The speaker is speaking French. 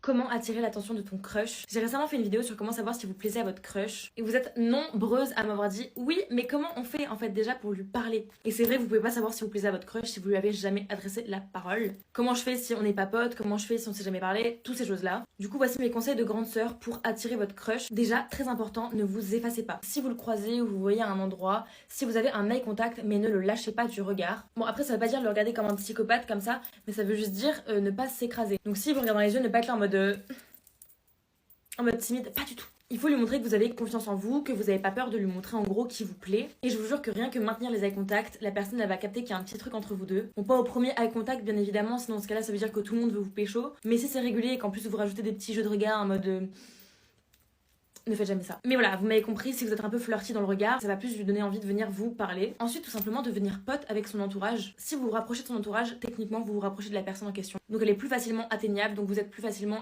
Comment attirer l'attention de ton crush. J'ai récemment fait une vidéo sur comment savoir si vous plaisez à votre crush. Et vous êtes nombreuses à m'avoir dit oui, mais comment on fait en fait déjà pour lui parler. Et c'est vrai, vous pouvez pas savoir si vous plaisez à votre crush si vous lui avez jamais adressé la parole. Comment je fais si on n'est pas potes, comment je fais si on s'est jamais parlé, toutes ces choses-là. Du coup, voici mes conseils de grande sœur pour attirer votre crush. Déjà, très important, ne vous effacez pas. Si vous le croisez ou vous voyez à un endroit, si vous avez un eye contact, mais ne le lâchez pas du regard. Bon, après, ça veut pas dire le regarder comme un psychopathe comme ça, mais ça veut juste dire ne pas s'écraser. Donc si vous regardez dans les yeux, ne pas être là en mode timide, pas du tout. Il faut lui montrer que vous avez confiance en vous, que vous n'avez pas peur de lui montrer en gros qui vous plaît. Et je vous jure que rien que maintenir les eye contact, la personne elle va capter qu'il y a un petit truc entre vous deux. Bon, pas au premier eye contact bien évidemment, sinon dans ce cas-là ça veut dire que tout le monde veut vous pécho. Mais si c'est régulier et qu'en plus vous rajoutez des petits jeux de regard en mode ne faites jamais ça. Mais voilà, vous m'avez compris, si vous êtes un peu flirty dans le regard, ça va plus lui donner envie de venir vous parler. Ensuite, tout simplement devenir pote avec son entourage. Si vous vous rapprochez de son entourage, techniquement, vous vous rapprochez de la personne en question. Donc elle est plus facilement atteignable, donc vous êtes plus facilement